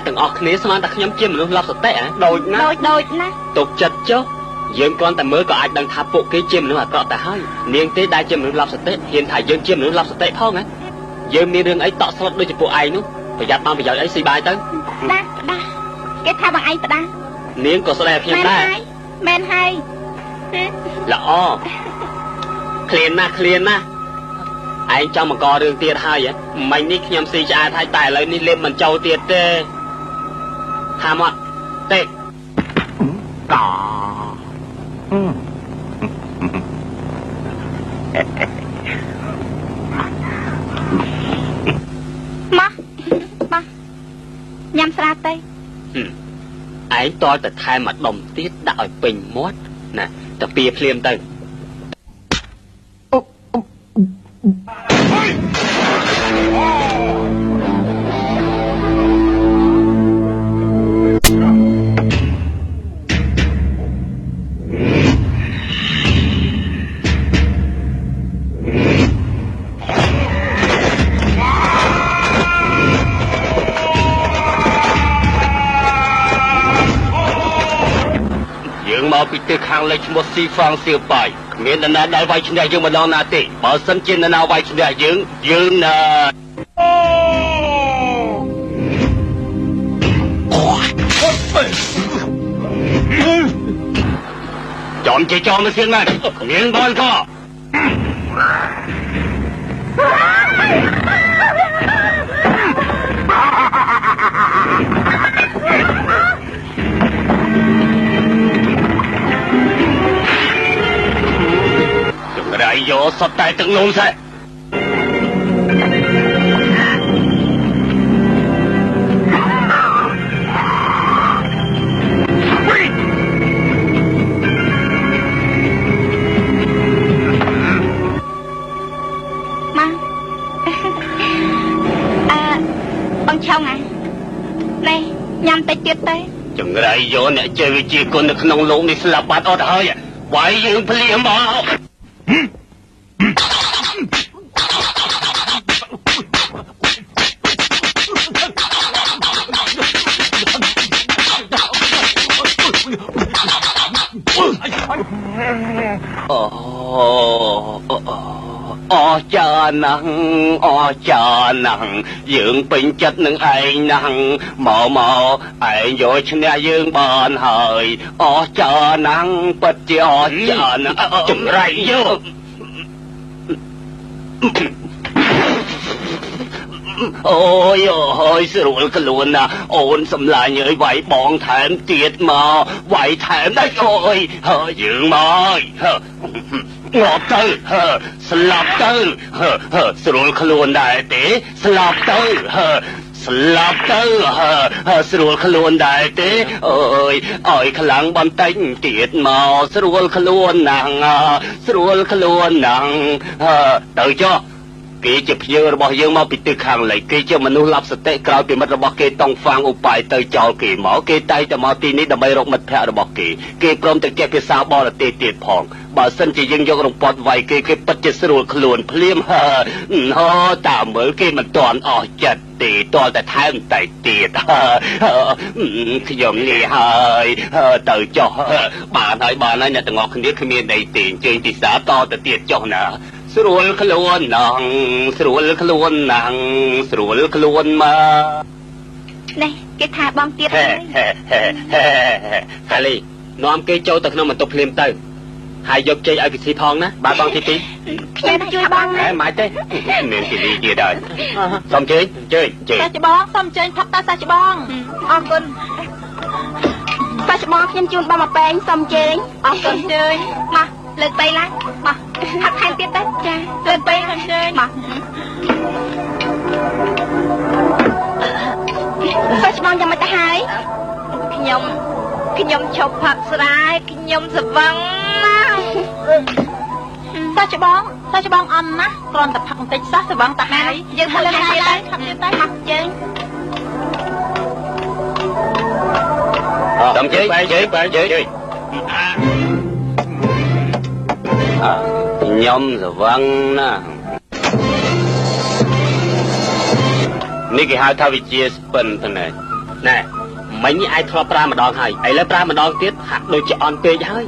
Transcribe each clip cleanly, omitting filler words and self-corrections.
từng ọc khné xem ta nhắm chim luôn lọp sọt tệ đôi na tục chật chó dương con ta mới có ai đang tháp bộ cái chim nữa mà cọ ta hơi niên tế đai chim nữa lọp sọt tệ hiện tại dương chim nữa lọp sọt tệ phong á dương mi đường ấy tọ sọt đôi chụp bộ ai nữa phải giặt bao bây giờ ấy xì bài tới đa cái thao bằng anh ta đa niên có sao đẹp hiện tại men hay là o clean na anh cho mà co đường tiền hai vậy mình đi nhầm xì cha thay tài lấy đi lên mình trâu tiền tê tham ạ tê đỏ má nhắm sao tê anh tôi từ thay mặt đồng tiết đạo bình mót nè tập bia phim têពីទិសខាងលិចឈ្មោះស៊ីហ្វាងសៀវប៉ៃមាននរណាដែលវាយឈ្នះយើងម្ដងណាទេបើសិនជានរណាវាយឈ្នះយើងណាចំជាចំមកសៀងណាមានបលក៏ไรโยสดใจตึงนุ่มใช่มาบังช่องไงนี่ยำติดเต้จังไรโยเนี่ยเจอวิจิคนในขนมลงในสลับบาดอดเฮ้ยไว้ยืมเพลียมาจานังจานังยืงเป็นจัดหนึ่งไอ้นังเมาไอ้โยชนะยืงบานหายจานังปัจจาจานังจุไรโยโอ้ยสรุปกล้วนนะโอนสำลายเงยไหวบองแถมเตียดมาไหวแถมได้โอ้ยยืงมางอเตอร์สลับเตอร์สรุปขลวนได้เตะสลับเตอร์สลับเตอร์สรุปขลวนได้เตะอ้อยขลังบำเต็งเตียดมาสรุปขลวนนางสรุปขลวนนางเตอร์จ้าគេជាភ្ញៀវរបស់យើងមកពីទិសខាងលិចគេជាមនុស្សឡាប់សតិក្រោយពីមិត្តរបស់គេតង់ហ្វាងឧបាយទៅចោលគេមកគេតែតែមកទីនេះដើម្បីរកមិត្តភ័ក្តិរបស់គេព្រមទាំងចេះភាសាបរទេសទៀតផងបើសិនជាយើងយករំពាត់វាយគេពិតជាស្រួលខ្លួនភ្លាមតាមមើលគេមិនទាន់អស់ចិត្តទេតតែថែមតែទៀតខ្ញុំនេះហើយទៅចុះបានហើយអ្នកទាំងអស់គ្នាគ្មានអីទេអញ្ជើញទីសាតទៅទៀតចុះណាสรวลขลวนนังสรวลขลวนนังสรวลขลวนมานี่แกถ่ายบองเตี้ยเลยคาลีน้อมเกยโจตะขนมมันตกเพลมเตอร์หายยกใจเอากิสีทองนะบาบองทีตีช่วยบองนะหมายเต้เมียนทีดีเดียดเลยสมเจยซาจิบองสมเจยทับตาซาจิบองออกกุนซาจิบองยังจูนบองมาแปลงสมเจยออกกุนเจยมาเลิกไปละมาทักทายเตี้ยเต้จ้าเลิกไปกันเจยมาซาจิบองยังไม่ตายขยมชอบผักสลายขยมสวังซาจิบองอันนะกรอนแต่ผักติดซาสวังแต่หายยังทะเลได้ทำยังได้มักเจงทำเจงไปเจงยมสวังนะนี่คือหาทวิเชียสเปิลท่านไหน ណែមិញឯងធ្លាប់ប្រើម្ដងហើយឥឡូវប្រើម្ដងទៀតហាក់ដូចជាអន់ពេកហើយ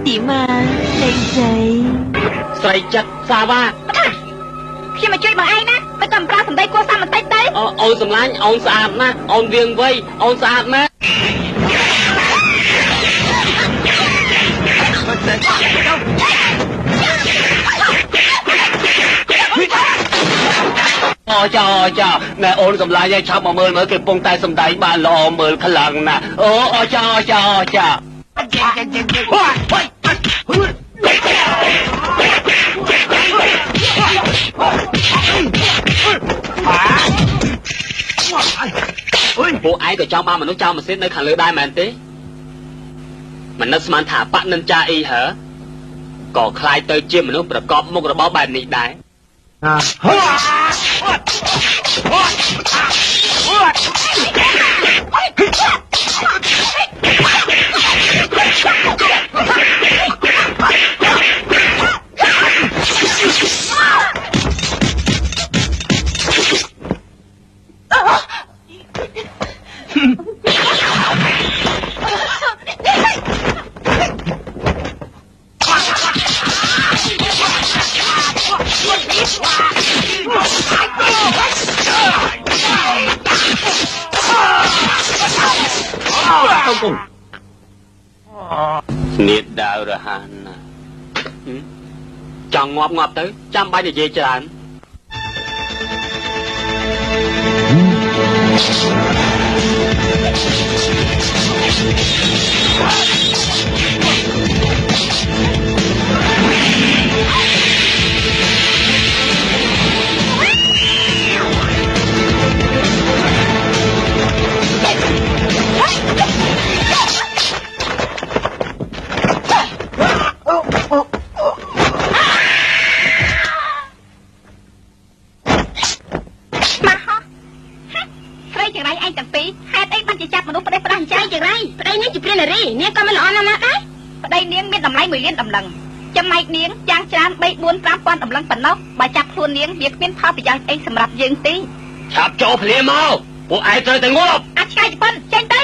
ទីមកស្រីចិត្តសាវ៉ាខ្ញុំមកជួយបងឯងណាមិនក៏ប្រើសម្ដីគួរសមបន្តិចទៅអូនសម្លាញ់អូនស្អាតណាស់អូនវៀងវៃអូនស្អាតណាស់អូចាណែអូនសម្លាញ់ឲ្យឆាប់មកមើលគេពងតែសម្ដែងបានល្អមើលខ្លាំងណាស់អូចាពួកឯងក៏ចង់បានមនុស្សចោលម៉ាស៊ីននៅខាងលើដែរមែនទេមិននឹកស្មានថាបនិន្ចាអ៊ីហឺក៏คล้ายទៅជាមនុស្សប្រកបមុខរបរបែបនេះដែរនេះដាវរហានណាចង់ងាប់ទៅចាំបាច់និយាយច្រើននាងក៏មិនល្អណាស់ណាដែរប្តីនាងមានតម្លៃ1លានតម្លឹងចំណែកនាងយ៉ាងច្រើន3 4 5ពាន់តម្លឹងប៉ុណ្ណោះបើចាប់ខ្លួននាងវាគ្មានផលប្រយោជន៍អីសម្រាប់យើងទេឆាប់ចូលភ្លាមមកពួកឯងត្រូវតែងាប់អាចឆ្កែប៉ុនចេញទៅ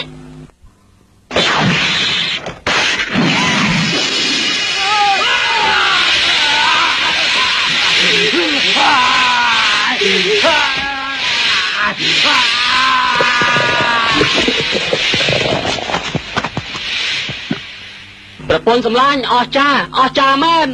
ប្រពន្ធសម្លាញ់អស្ចារ្យមែន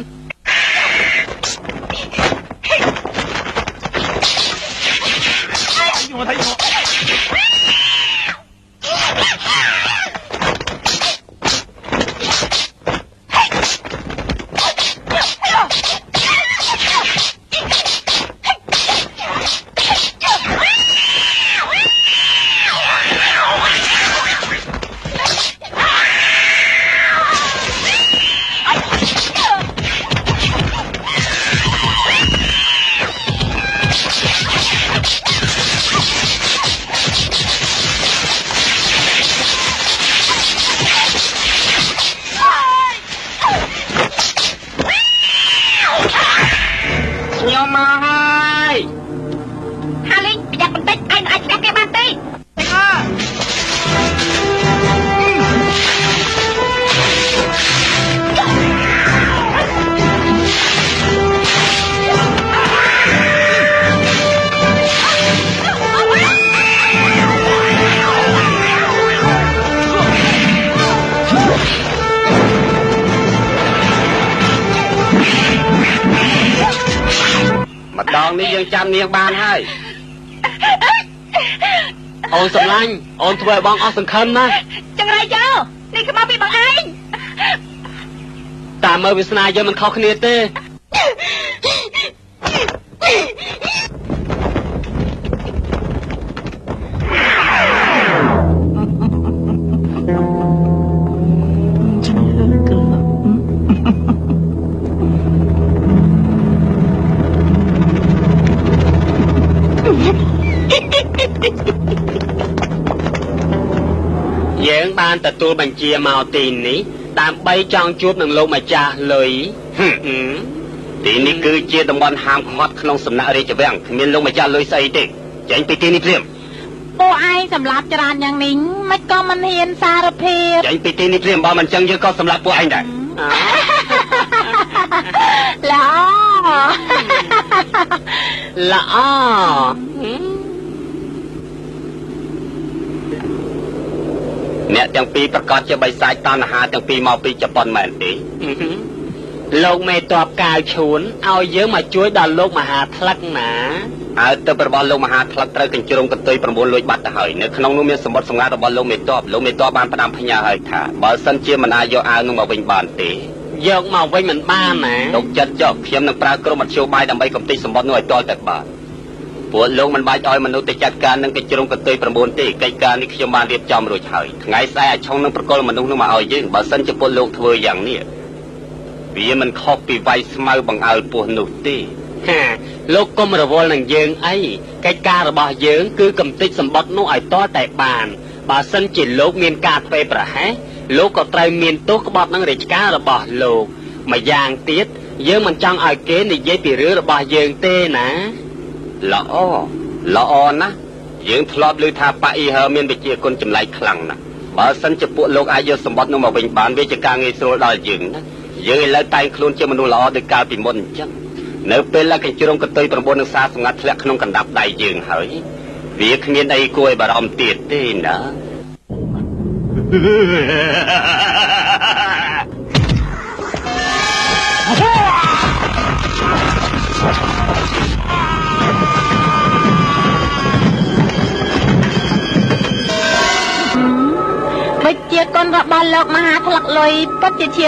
នេះយើងចាំនាងបានហើយអូនសម្លាញ់អូនធ្វើឲ្យបងអស់សង្ឃឹមណាស់ចង្រៃយោនេះខ្មៅពីបងឯងតាមមើលវាសនាយើងមិនខុសគ្នាទេ យើងបានទទួលបញ្ជាមកទីនេះដើម្បីចង់ជួបនឹងលោកម្ចាស់លុយ ទីនេះគឺជាតំបន់ហាមឃាត់ក្នុងសំណាក់រាជវាំងគ្មានលោកម្ចាស់លុយស្អីទេចេញពីទីនេះភ្លាម ពួកឯងសម្លាប់ច្រើនយ៉ាងនេះមិនក៏មិនហ៊ានសារភាព ចេញពីទីនេះភ្លាមបើមិនចឹងយើងក៏សម្លាប់ពួកឯងដែរ ល្អ ល្អ អ្នកទាំងពីរប្រកាសជាបិសាចតណ្ហាទាំងពីរមកពីជប៉ុនមែនទេ លោកមេតបកាវឈួនឲ្យយើងមកជួយដល់លោកមហាថ្លឹកណា ហើយទៅរបស់លោកមហាថ្លឹកត្រូវកញ្ជ្រោងកន្ទុយ9លួចបាត់ទៅហើយនៅក្នុងនោះមានសម្បត្តិសម្ងាត់របស់លោកមេតបបានផ្ដាំផ្ញើឲ្យថាបើសិនជាមិនអាចយកអាវនោះមកវិញបានទេ យកមកវិញមិនបានណា លោកចិត្តចុះខ្ញុំនឹងប្រើក្រុមមធ្យោបាយដើម្បីកំទេចសម្បត្តិនោះឲ្យទាល់តែបានពួកលោកមិនបាច់ឲ្យមនុស្សទៅចាត់ការនឹងកញ្ជ្រោងកន្ទុយ9ទេកិច្ចការនេះខ្ញុំបានរៀបចំរួចហើយថ្ងៃស្អែកអាចឆុងនឹងប្រកល់មនុស្សនោះមកឲ្យយើងបើសិនជាពួកលោកធ្វើយ៉ាងនេះវាមិនខុសពីវាយស្មៅបង្អើលពោះនោះទេ ហាលោកកុំរវល់នឹងយើងអីកិច្ចការរបស់យើងគឺកំទេចសម្បត្តិនោះឲ្យទាល់តែបានបើសិនជាលោកមានការធ្វេសប្រហែសលោកក៏ត្រូវមានទោសក្បត់នឹងរាជការរបស់លោកម្យ៉ាងទៀតយើងមិនចង់ឲ្យគេនិយាយពីរឿងរបស់យើងទេណា ល្អណាស់យើងធ្លាប់ឮថាប៉ាអ៊ីហឺមានវិជាគុណចម្លែកខ្លាំងណាស់បើសិនជាពួកលោកអាចយកសម្បត្តិនោះមកវិញបានវាជាការងាយស្រួលដល់យើងណាយើងឥឡូវតែងខ្លួនជាមនុស្សល្អដោយកាលពីមុនអញ្ចឹងនៅពេលដែលកញ្ជ្រោងកន្ទុយ9នឹងសារសម្ងាត់ធ្លាក់ក្នុងកណ្ដាប់ដៃយើងហើយវាគ្មានអីគួរឲ្យបារម្ភទៀតទេណា វិជាគុណរបស់លោកមហាថ្លឹកលុយពិតជាឈាន